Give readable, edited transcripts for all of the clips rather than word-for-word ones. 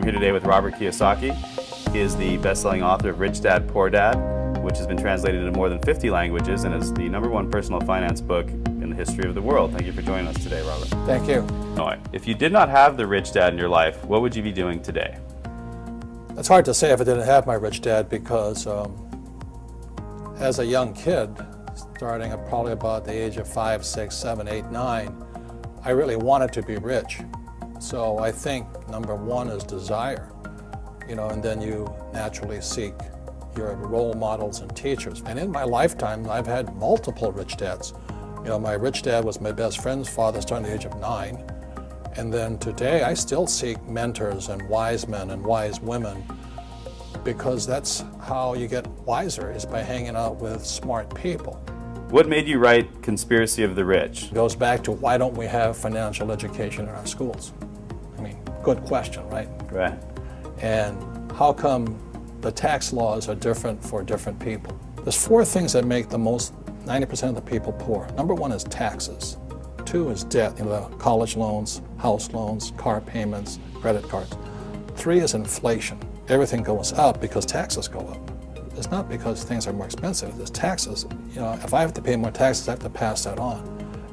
I'm here today with Robert Kiyosaki. He is the best-selling author of Rich Dad, Poor Dad, which has been translated into more than 50 languages and is the #1 personal finance book in the history of the world. Thank you for joining us today, Robert. Thank you. If you did not have the Rich Dad in your life, what would you be doing today? It's hard to say if I didn't have my rich dad because as a young kid, starting at probably about the age of 5, 6, 7, 8, 9, I really wanted to be rich. So I think number one is desire, and then you naturally seek your role models and teachers. And in my lifetime, I've had multiple rich dads. My rich dad was my best friend's father starting at the age of 9. And then today, I still seek mentors and wise men and wise women because that's how you get wiser, is by hanging out with smart people. What made you write Conspiracy of the Rich? It goes back to why don't we have financial education in our schools? Good question, right? Right. And how come the tax laws are different for different people? There's 4 things that make the most 90% of the people poor. Number 1 is taxes. 2 is debt, college loans, house loans, car payments, credit cards. 3 is inflation. Everything goes up because taxes go up. It's not because things are more expensive, it's taxes. If I have to pay more taxes, I have to pass that on.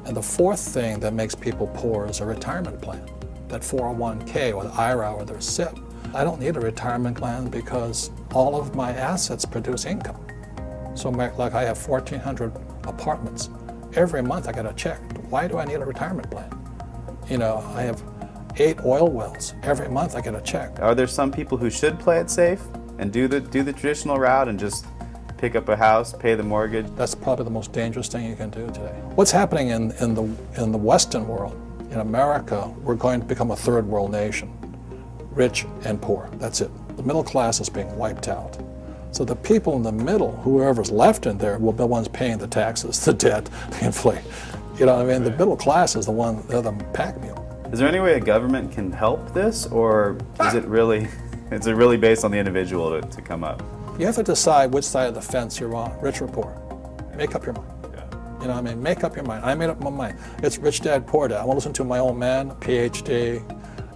And the 4th thing that makes people poor is a retirement plan. That 401k or the IRA or their SIP. I don't need a retirement plan because all of my assets produce income. So like I have 1,400 apartments. Every month I get a check. Why do I need a retirement plan? I have 8 oil wells. Every month I get a check. Are there some people who should play it safe and do the traditional route and just pick up a house, pay the mortgage? That's probably the most dangerous thing you can do today. What's happening in the Western world? In America, we're going to become a third world nation, rich and poor. That's it. The middle class is being wiped out. So the people in the middle, whoever's left in there, will be the ones paying the taxes, the debt, the inflation. The middle class is they're the pack mule. Is there any way a government can help this, or is it really based on the individual to come up? You have to decide which side of the fence you're on, rich or poor. Make up your mind. Make up your mind. I made up my mind. It's rich dad, poor dad. I want to listen to my old man, PhD.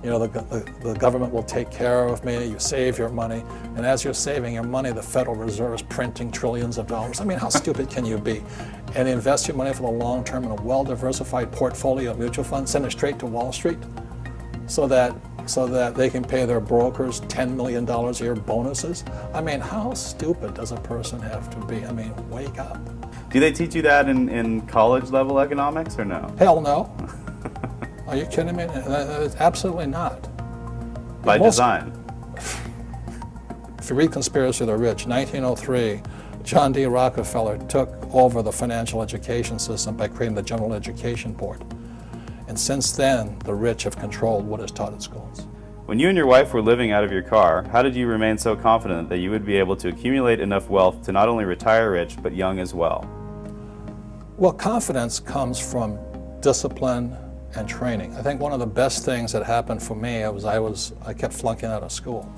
The government will take care of me. You save your money. And as you're saving your money, the Federal Reserve is printing trillions of dollars. How stupid can you be? And invest your money for the long term in a well-diversified portfolio of mutual funds. Send it straight to Wall Street so that they can pay their brokers $10 million a year bonuses. How stupid does a person have to be? Wake up. Do they teach you that in college level economics or no? Hell no. Are you kidding me? Absolutely not. By design. If you read Conspiracy of the Rich, 1903, John D. Rockefeller took over the financial education system by creating the General Education Board. And since then, the rich have controlled what is taught at schools. When you and your wife were living out of your car, how did you remain so confident that you would be able to accumulate enough wealth to not only retire rich, but young as well? Well, confidence comes from discipline and training. I think one of the best things that happened for me was I kept flunking out of school.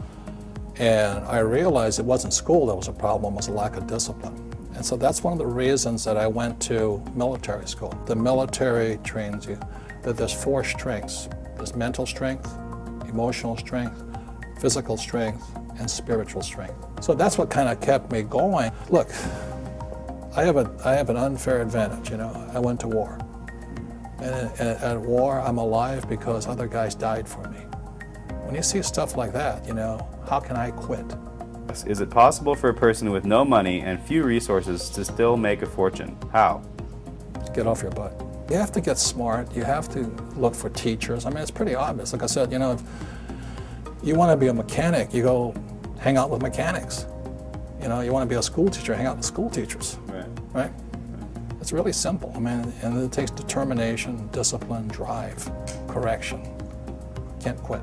And I realized it wasn't school that was a problem, it was a lack of discipline. And so that's one of the reasons that I went to military school. The military trains you that there's 4 strengths. There's mental strength, emotional strength, physical strength, and spiritual strength. So that's what kind of kept me going. Look, I have an unfair advantage, I went to war. And at war, I'm alive because other guys died for me. When you see stuff like that, how can I quit? Is it possible for a person with no money and few resources to still make a fortune? How? Get off your butt. You have to get smart. You have to look for teachers. It's pretty obvious. Like I said, if you want to be a mechanic, you go hang out with mechanics. You want to be a school teacher, hang out with school teachers. Right? It's really simple. And it takes determination, discipline, drive, correction. Can't quit.